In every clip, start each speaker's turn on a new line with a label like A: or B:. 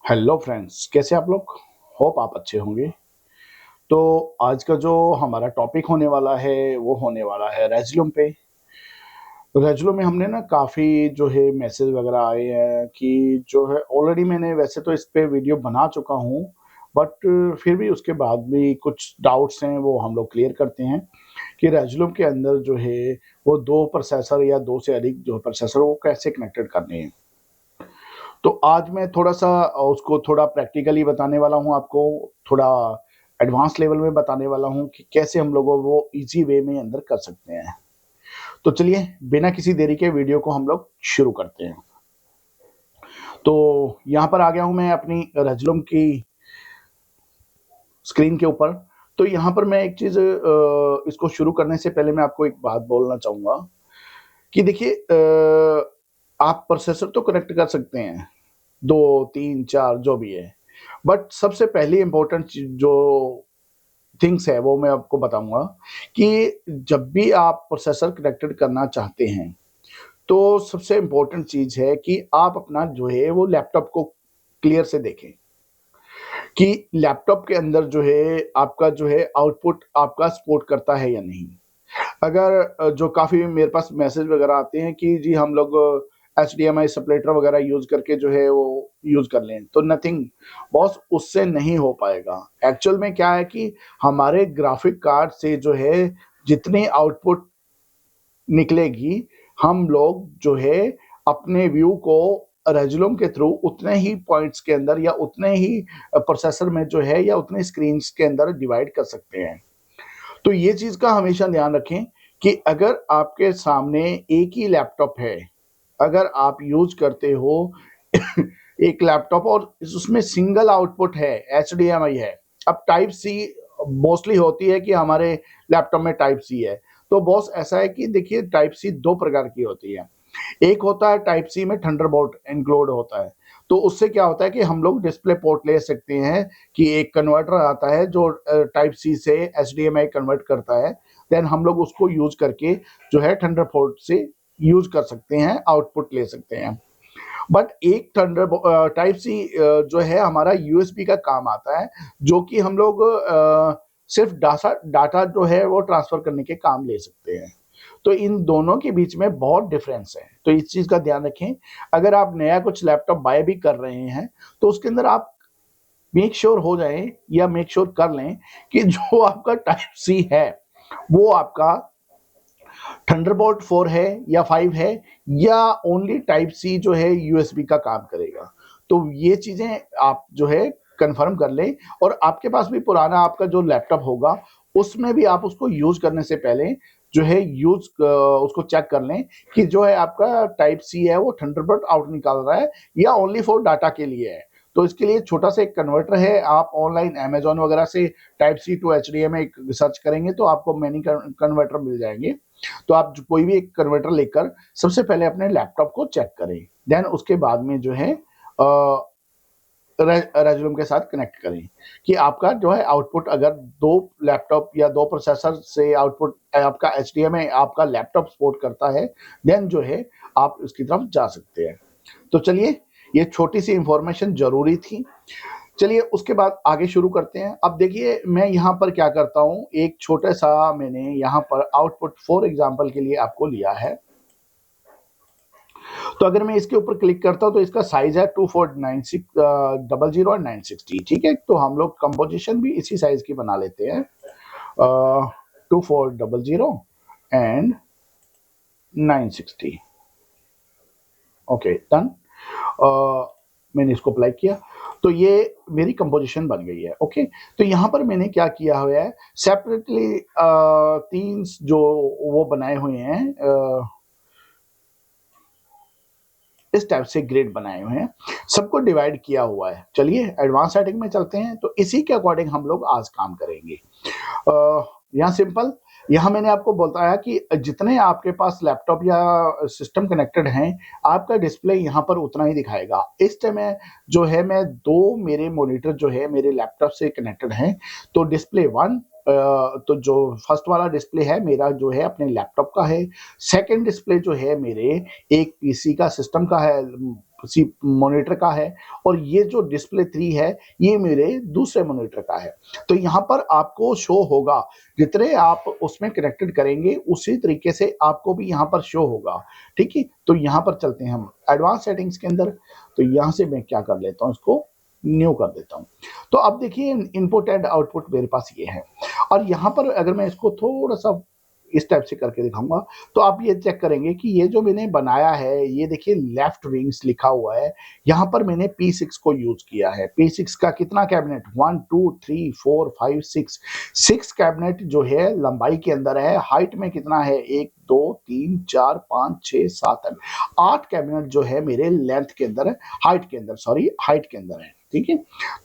A: Hello friends, कैसे आप लोग? होप आप अच्छे होंगे। तो आज का जो हमारा टॉपिक होने वाला है वो होने वाला है रेज़्यूमे पे। रेज़्यूमे में हमने ना काफ़ी जो है मैसेज वगैरह आए हैं कि जो है ऑलरेडी मैंने वैसे तो इस पे वीडियो बना चुका हूँ, बट फिर भी उसके बाद भी कुछ डाउट्स हैं वो हम लोग क्लियर करते हैं कि रेज़्यूमे के अंदर जो है वो 2 प्रोसेसर या 2 से अधिक जो प्रोसेसर वो कैसे कनेक्टेड करने हैं। तो आज मैं थोड़ा-सा उसको थोड़ा प्रैक्टिकली बताने वाला हूँ आपको, थोड़ा एडवांस लेवल में बताने वाला हूँ कि कैसे हम लोगों वो ईज़ी वे में अंदर कर सकते हैं। तो चलिए बिना किसी देरी के वीडियो को हम लोग शुरू करते हैं। तो यहाँ पर आ गया हूँ मैं अपनी रेज़्यूमे की स्क्रीन के ऊपर। तो यहाँ पर मैं एक चीज़ इसको शुरू करने से पहले मैं आपको एक बात बोलना चाहूँगा कि देखिए आप प्रोसेसर तो कनेक्ट कर सकते हैं, 2, 3, 4 जो भी है। बट सबसे पहली इम्पोर्टेंट चीज़ जो थिंग्स है वो मैं आपको बताऊँगा कि जब भी आप प्रोसेसर कनेक्टेड करना चाहते हैं, तो सबसे इम्पोर्टेंट चीज़ है कि आप अपना जो है वो लैपटॉप को क्लियर से देखें कि लैपटॉप के अंदर जो है आपका जो है आउटपुट आपका सपोर्ट करता है या नहीं। अगर जो काफ़ी मेरे पास मैसेज वगैरह आते हैं कि जी हम लोग एचडीएमआई सप्रेटर वगैरह यूज़ करके जो है वो यूज़ कर लें, तो नथिंग बॉस उससे नहीं हो पाएगा। एक्चुअल में क्या है कि हमारे ग्राफिक कार्ड से जो है जितनी आउटपुट निकलेगी, हम लोग जो है अपने व्यू को रेज़्यूमे के थ्रू उतने ही पॉइंट्स के अंदर या उतने ही प्रोसेसर में जो है या उतने स्क्रीन्स के अंदर डिवाइड कर सकते हैं। तो ये चीज़ का हमेशा ध्यान रखें कि अगर आपके सामने एक ही लैपटॉप है, अगर आप यूज़ करते हो एक लैपटॉप और उसमें सिंगल आउटपुट है, एचडीएमआई है। अब टाइप सी मोस्टली होती है कि हमारे लैपटॉप में टाइप सी है। तो बॉस ऐसा है कि देखिए टाइप सी 2 प्रकार की होती है। एक होता है टाइप सी में थंडरबोल्ट इंक्लूड होता है। तो उससे क्या होता है कि हम लोग डिस्प्ले पोर्ट ले सकते हैं कि एक कन्वर्टर आता है जो टाइप सी से एचडीएमआई कन्वर्ट करता है। देन हम लोग उसको यूज़ करके जो है थंडरबोल्ट से यूज़ कर सकते हैं, आउटपुट ले सकते हैं। बट एक टाइप सी जो है हमारा यूएसबी का काम आता है, जो कि हम लोग सिर्फ डाटा डाटा जो है वो ट्रांसफर करने के काम ले सकते हैं। तो इन दोनों के बीच में बहुत डिफरेंस है, तो इस चीज़ का ध्यान रखें। अगर आप नया कुछ लैपटॉप बाय भी कर रहे हैं, तो उसके अंदर आप मेक श्योर हो जाएँ या मेक श्योर कर लें कि जो आपका टाइप सी है, वो आपका थंडरबोल्ट 4 है या 5 है या ओनली टाइप सी जो है यूएसबी का काम करेगा। तो ये चीज़ें आप जो है कन्फर्म कर लें और आपके पास भी पुराना आपका जो लैपटॉप होगा, उसमें भी आप उसको यूज़ करने से पहले जो है उसको चेक कर लें कि जो है आपका टाइप सी है वो थंडरबोल्ट आउट निकाल रहा है या ओनली फॉर डाटा के लिए है। तो इसके लिए छोटा-सा एक कन्वर्टर है, आप ऑनलाइन अमेज़न वगैरह से type C to HDMI search करेंगे तो आपको मैनी कन्वर्टर मिल जाएँगे। तो आप कोई भी एक कन्वर्टर लेकर सबसे पहले अपने लैपटॉप को चेक करें, देन उसके बाद में जो है रेज़्यूमे के साथ कनेक्ट करें कि आपका जो है आउटपुट अगर 2 लैपटॉप या 2 प्रोसेसर से आउटपुट आपका एचडीएमआई आपका लैपटॉप सपोर्ट करता है, देन जो है आप इसकी तरफ जा सकते हैं। तो चलिए, ये छोटी-सी इन्फॉर्मेशन ज़रूरी थी। चलिए उसके बाद आगे शुरू करते हैं। अब देखिए मैं यहाँ पर क्या करता हूँ, एक छोटा-सा मैंने यहाँ पर आउटपुट फॉर एग्ज़ाम्पल के लिए आपको लिया है। तो अगर मैं इसके ऊपर क्लिक करता हूँ तो इसका साइज़ है 2496 और 960, ठीक है? तो हम लोग कंपोज़िशन भी इसी साइज़ की बना लेते हैं। 2400 एंड 960 ओके डन। मैंने इसको अप्लाई किया तो ये मेरी कंपोजिशन बन गई है। ओके, तो यहाँ पर मैंने क्या किया हुआ है, सेपरेटली 3 जो वो बनाए हुए हैं, इस टाइप से ग्रिड बनाए हुए हैं, सबको डिवाइड किया हुआ है। चलिए एडवांस सेटिंग में चलते हैं, तो इसी के अकॉर्डिंग हम लोग आज काम करेंगे। यहाँ सिंपल, यहाँ मैंने आपको बताया कि जितने आपके पास लैपटॉप या सिस्टम कनेक्टेड हैं, आपका डिस्प्ले यहाँ पर उतना ही दिखाएगा। इस टाइम जो है मैं 2 मेरे मॉनिटर जो है मेरे लैपटॉप से कनेक्टेड हैं, तो डिस्प्ले 1 तो जो फर्स्ट वाला डिस्प्ले है मेरा जो है अपने लैपटॉप का है। सेकंड डिस्प्ले जो है मेरे एक पीसी का सिस्टम का है, सी मॉनिटर का है और ये जो डिस्प्ले 3 है ये मेरे दूसरे मॉनिटर का है। तो यहाँ पर आपको शो होगा, जितने आप उसमें कनेक्टेड करेंगे उसी तरीके से आपको भी यहाँ पर शो होगा। ठीक है, तो यहाँ पर चलते हैं हम एडवांस सेटिंग्स के अंदर। तो यहाँ से मैं क्या कर लेता हूँ, इसको न्यू कर देता हूँ। तो अब देखिए इनपुट एंड आउटपुट मेरे पास ये है और यहाँ पर अगर मैं इसको थोड़ा सा इस टाइप से करके दिखाऊंगा तो आप ये चेक करेंगे कि ये जो मैंने बनाया है, ये देखिए लेफ्ट विंग्स लिखा हुआ है, यहाँ पर मैंने P6 को यूज किया है। P6 का कितना कैबिनेट, 1 2 3 4 5 6 कैबिनेट जो है लंबाई के अंदर है। हाइट में कितना है, 1 2 3 4 5 6 7 8 कैबिनेट जो है मेरे लेंथ के अंदर है, हाइट के अंदर, सॉरी हाइट के अंदर है। ठीक है,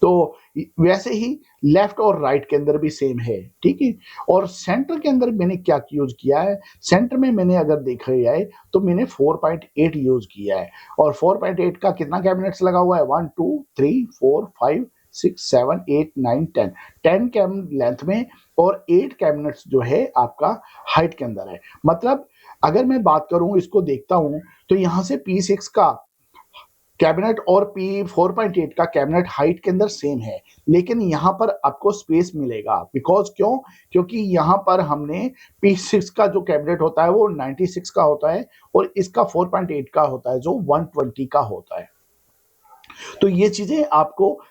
A: तो वैसे ही लेफ्ट और राइट के अंदर भी सेम है। ठीक है, और सेंटर के अंदर मैंने क्या यूज किया है, सेंटर में मैंने अगर देखा जाए तो मैंने 4.8 यूज किया है और 4.8 का कितना कैबिनेट्स लगा हुआ है, 1 2 3 4 5 6 7 8 9 10 कैबिनेट लेंथ में और 8 कैबिनेट्स जो है आपका हाइट के अंदर है। मतलब अगर मैं बात करूं, इसको देखता हूं तो यहां से P6 का कैबिनेट और P4.8 का कैबिनेट हाइट के अंदर सेम है, लेकिन यहाँ पर आपको स्पेस मिलेगा। बिकॉज क्यों, क्योंकि यहाँ पर हमने P6 का जो कैबिनेट होता है वो 96 का होता है और इसका 4.8 का होता है जो 120 का होता है। तो ये चीजें आपको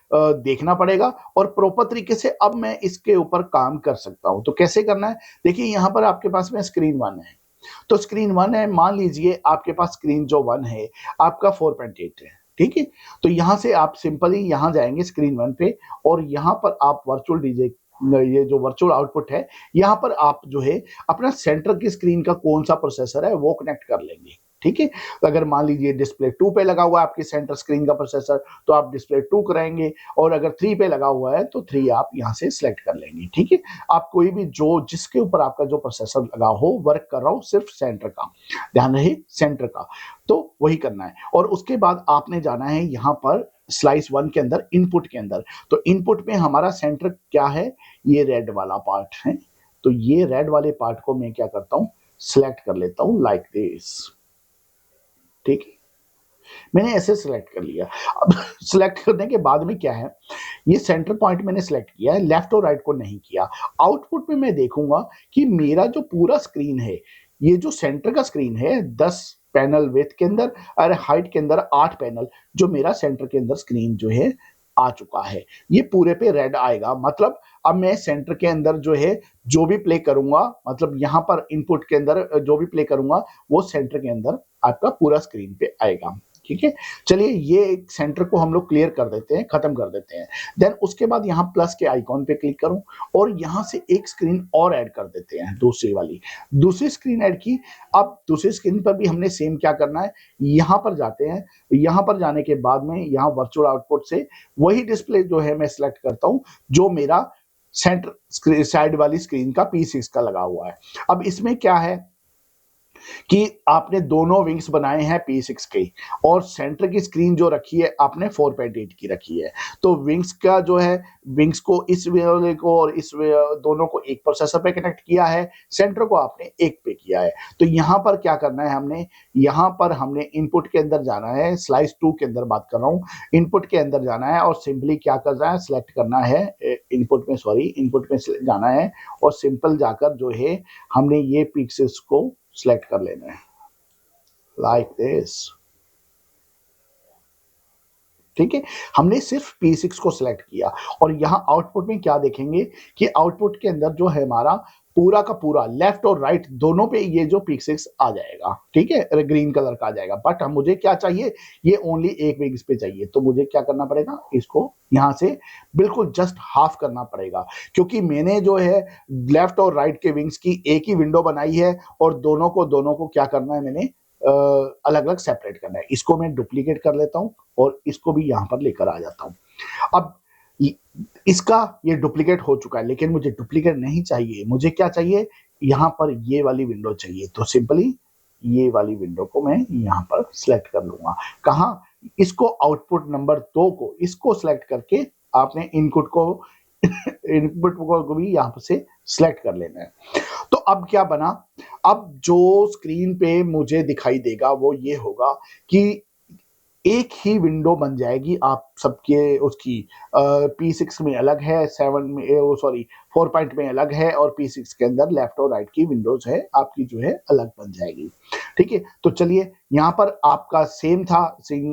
A: देखना पड़ेगा और प्रॉपर तरीके से अब मैं इसके ऊपर काम कर सकता हूं। तो कैसे करना है, देखिए यहाँ पर आपके पास में स्क्रीन 1 है, तो स्क्रीन 1 है, मान लीजिए आपके पास स्क्रीन जो 1 है आपका 4.8 है। ठीक है, तो यहां से आप सिंपली यहां जाएंगे स्क्रीन 1 पे और यहां पर आप वर्चुअल डीजे, ये जो वर्चुअल आउटपुट है, यहां पर आप जो है अपना सेंटर की स्क्रीन का कौन सा प्रोसेसर है वो कनेक्ट कर लेंगे। ठीक है, तो अगर मान लीजिए डिस्प्ले 2 पे लगा हुआ है आपकी सेंटर स्क्रीन का प्रोसेसर, तो आप डिस्प्ले 2 कराएंगे और अगर 3 पे लगा हुआ है तो 3 आप यहां से सिलेक्ट कर लेंगे। ठीक है, आप कोई भी जो जिसके ऊपर आपका जो प्रोसेसर लगा हो, वर्क कर रहा हो, सिर्फ सेंटर का ध्यान रहे, सेंटर का, तो वही करना है। और उसके बाद आपने जाना है यहाँ पर स्लाइस 1 के अंदर, इनपुट के अंदर। तो इनपुट में हमारा सेंटर क्या है, ये रेड वाला पार्ट है। तो ये रेड वाले पार्ट को मैं क्या करता हूं, सिलेक्ट कर लेता हूं लाइक दिस। ठीक है, मैंने ऐसे सिलेक्ट कर लिया। अब सिलेक्ट करने के बाद में क्या है, ये सेंटर पॉइंट मैंने सिलेक्ट किया है, लेफ्ट और राइट को नहीं किया। आउटपुट में मैं देखूंगा कि मेरा जो पूरा स्क्रीन है, ये जो सेंटर का स्क्रीन है 10 पैनल विड्थ के अंदर और हाइट के अंदर 8 पैनल, जो मेरा सेंटर के अंदर स्क्रीन जो है आ चुका है, ये पूरे पे रेड आएगा। मतलब अब मैं सेंटर के अंदर जो है जो भी प्ले करूंगा, मतलब यहां पर इनपुट के अंदर जो भी प्ले करूंगा वो सेंटर के अंदर आपका पूरा स्क्रीन पे आएगा। ठीक है, चलिए ये सेंटर को हम लोग क्लियर कर देते हैं, खत्म कर देते हैं। देन उसके बाद यहाँ प्लस के आइकॉन पे क्लिक करूं और यहाँ से एक स्क्रीन और ऐड कर देते हैं, दूसरी वाली, दूसरी स्क्रीन ऐड की। अब दूसरी स्क्रीन पर भी हमने सेम क्या करना है, यहाँ पर जाते हैं, यहाँ पर जाने के बाद में यहाँ वर्चुअल आउटपुट से वही डिस्प्ले जो है मैं सिलेक्ट करता हूँ जो मेरा सेंटर साइड वाली स्क्रीन का P6 का लगा हुआ है। अब इसमें क्या है कि आपने दोनों विंग्स बनाए हैं P6 के और सेंटर की स्क्रीन जो रखी है आपने 4.8 की रखी है। तो विंग्स का जो है, विंग्स को इस वाले को और इस दोनों को एक प्रोसेसर पे कनेक्ट किया है, सेंटर को आपने एक पे किया है। तो यहाँ पर क्या करना है, हमने यहाँ पर हमने इनपुट के अंदर जाना है, स्लाइस 2 के अंदर बात कर रहा हूँ, इनपुट के अंदर जाना है और सिंपली क्या करना है, सिलेक्ट करना है इनपुट में, सॉरी इनपुट में जाना है और सिंपल जाकर जो है हमने ये पिक्सेल्स को सिलेक्ट कर लेना है लाइक दिस। ठीक है, हमने सिर्फ P6 को सिलेक्ट किया और यहां आउटपुट में क्या देखेंगे कि आउटपुट के अंदर जो है हमारा पूरा का पूरा लेफ्ट और राइट दोनों पे ये जो P6 आ जाएगा। ठीक है, ग्रीन कलर का आ जाएगा। बट हम मुझे क्या चाहिए, ये ओनली एक विंग्स पे चाहिए। तो मुझे क्या करना पड़ेगा, इसको यहां से बिल्कुल जस्ट हाफ करना पड़ेगा, क्योंकि मैंने जो है लेफ्ट और राइट के विंग्स की एक ही विंडो बनाई है और दोनों को क्या करना है, मैंने अलग अलग सेपरेट करना है। इसको मैं डुप्लीकेट कर लेता हूं और इसको भी यहां पर लेकर आ जाता हूं। अब इसका ये डुप्लीकेट हो चुका है, लेकिन मुझे डुप्लीकेट नहीं चाहिए, मुझे क्या चाहिए, यहां पर ये वाली विंडो चाहिए। तो सिंपली ये वाली विंडो को मैं यहां पर सिलेक्ट कर लूंगा। कहां, इसको आउटपुट नंबर 2 को, इसको सिलेक्ट करके आपने इनपुट को भी यहां से सिलेक्ट कर लेना है। तो अब क्या बना, अब जो स्क्रीन पे मुझे दिखाई देगा वो ये होगा कि एक ही विंडो बन जाएगी आप सबके उसकी। P6 में अलग है, 7 में सॉरी 4 पॉइंट में अलग है, और P6 के अंदर लेफ्ट और राइट की विंडोज है आपकी जो है अलग बन जाएगी। ठीक है, तो चलिए यहाँ पर आपका सेम था।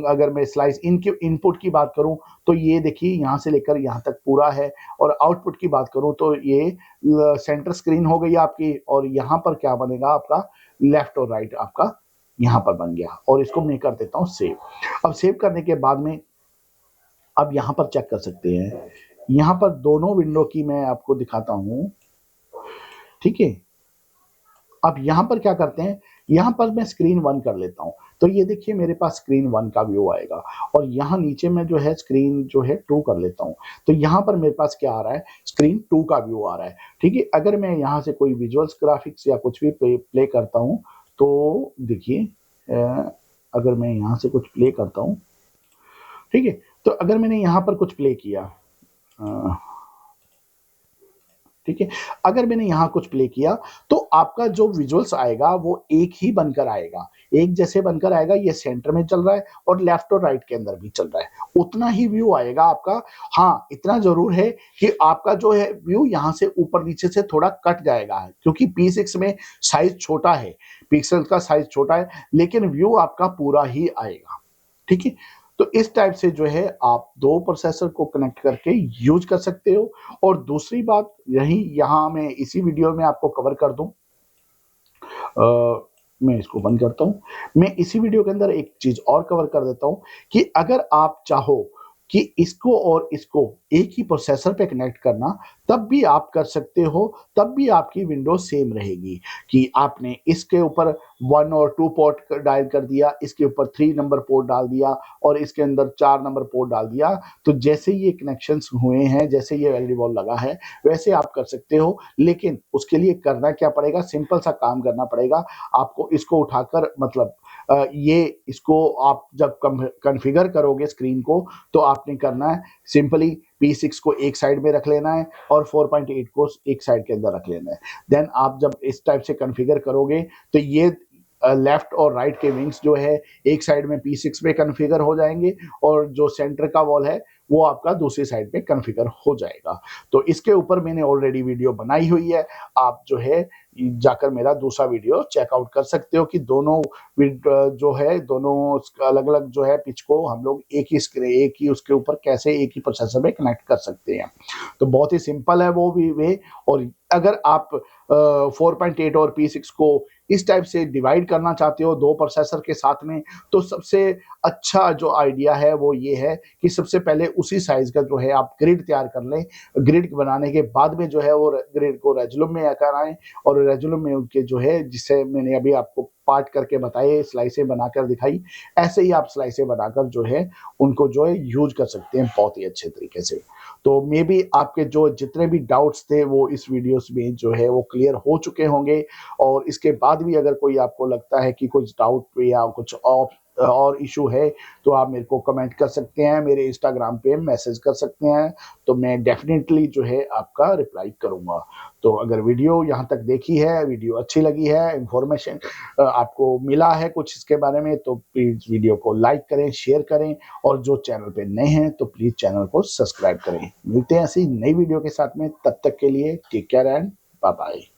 A: अगर मैं स्लाइस इनके इनपुट की बात करूं तो ये देखिए यहाँ से लेकर यहाँ तक पूरा है, और आउटपुट की बात करूं तो ये सेंटर स्क्रीन हो गई आपकी, और यहाँ पर क्या बनेगा आपका लेफ्ट और राइट आपका यहाँ पर बन गया। और इसको मैं कर देता हूँ सेव। अब सेव करने के बाद में अब यहाँ पर चेक कर सकते हैं, यहाँ पर दोनों विंडो की मैं आपको दिखाता हूँ। ठीक है, अब यहाँ पर क्या करते हैं, यहाँ पर मैं स्क्रीन 1 कर लेता हूँ, तो ये देखिए मेरे पास स्क्रीन 1 का व्यू आएगा, और यहाँ नीचे में जो है स्क्रीन जो है 2 कर लेता हूँ, तो यहाँ पर मेरे पास क्या आ रहा है, स्क्रीन 2 का व्यू आ रहा है। ठीक है, अगर मैं यहाँ से कोई विजुअल्स ग्राफिक्स या कुछ भी प्ले करता हूँ तो देखिए अगर मैं यहाँ से कुछ प्ले करता हूँ, ठीक है, तो अगर मैंने यहाँ पर कुछ प्ले किया, ठीक है, अगर मैंने यहाँ कुछ प्ले किया तो आपका जो विजुअल्स आएगा वो एक ही बनकर आएगा, एक जैसे बनकर आएगा। ये सेंटर में चल रहा है और लेफ्ट और राइट के अंदर भी चल रहा है, उतना ही व्यू आएगा आपका। हाँ, इतना जरूर है कि आपका जो है व्यू यहाँ से ऊपर नीचे से थोड़ा कट जाएगा, क्योंकि P6 में साइज छोटा है, पिक्सल का साइज छोटा है, लेकिन व्यू आपका पूरा ही आएगा। ठीक है, तो इस टाइप से जो है आप दो प्रोसेसर को कनेक्ट करके यूज कर सकते हो। और दूसरी बात यही यहाँ मैं इसी वीडियो में आपको कवर कर दूं, मैं इसको बंद करता हूं। मैं इसी वीडियो के अंदर एक चीज और कवर कर देता हूं कि अगर आप चाहो कि इसको और इसको एक ही प्रोसेसर पे कनेक्ट करना, तब भी आप कर सकते हो, तब भी आपकी विंडो सेम रहेगी। कि आपने इसके ऊपर 1 और 2 पोर्ट डायल कर दिया, इसके ऊपर 3 नंबर पोर्ट डाल दिया, और इसके अंदर 4 नंबर पोर्ट डाल दिया, तो जैसे ये कनेक्शंस हुए हैं, जैसे ये एलईडी बॉल लगा है, वैसे आप कर सकते हो। लेकिन उसके लिए करना क्या पड़ेगा, सिंपल सा काम करना पड़ेगा आपको। इसको उठाकर मतलब ये इसको आप जब कॉन्फ़िगर करोगे स्क्रीन को, तो आपने करना है सिंपली P6 को एक साइड में रख लेना है और 4.8 को एक साइड के अंदर रख लेना है। देन आप जब इस टाइप से कॉन्फ़िगर करोगे तो ये लेफ्ट और राइट के विंग्स जो है एक साइड में P6 में कॉन्फ़िगर हो जाएंगे, और जो सेंटर का वॉल है वो आपका दूसरी साइड पे कॉन्फ़िगर हो जाएगा। तो इसके ऊपर मैंने ऑलरेडी वीडियो बनाई हुई है, आप जो है जाकर मेरा दूसरा वीडियो चेकआउट कर सकते हो कि दोनों जो है दोनों अलग अलग जो है पिच को हम लोग एक ही उसके ऊपर कैसे एक ही प्रोसेसर में कनेक्ट कर सकते हैं। तो बहुत ही सिंपल है वो भी वे। और अगर आप 4.8 और P6 को इस टाइप से डिवाइड करना चाहते हो दो प्रोसेसर के साथ में, तो सबसे अच्छा जो आइडिया है वो ये है कि सबसे पहले उसी साइज का जो है आप ग्रिड तैयार कर लें। ग्रिड बनाने के बाद में जो है वो ग्रिड को रेजुलम में आकर आए, और रेजुलम में उनके जो है, जिससे मैंने अभी आपको पार्ट करके बताए, स्लाइसें बनाकर दिखाई, ऐसे ही आप स्लाइसें बनाकर जो है उनको जो है यूज कर सकते हैं बहुत ही अच्छे तरीके से। तो मे बी आपके जो जितने भी डाउट्स थे वो इस वीडियोस में जो है वो क्लियर हो चुके होंगे। और इसके बाद भी अगर कोई आपको लगता है कि कुछ डाउट या कुछ और इशू है, तो आप मेरे को कमेंट कर सकते हैं, मेरे इंस्टाग्राम पे मैसेज कर सकते हैं, तो मैं डेफिनेटली जो है आपका रिप्लाई करूंगा। तो अगर वीडियो यहाँ तक देखी है, वीडियो अच्छी लगी है, इंफॉर्मेशन आपको मिला है कुछ इसके बारे में, तो प्लीज वीडियो को लाइक करें, शेयर करें, और जो चैनल पे नए हैं तो प्लीज चैनल को सब्सक्राइब करें। मिलते हैं ऐसी नई वीडियो के साथ में, तब तक के लिए take care and bye bye.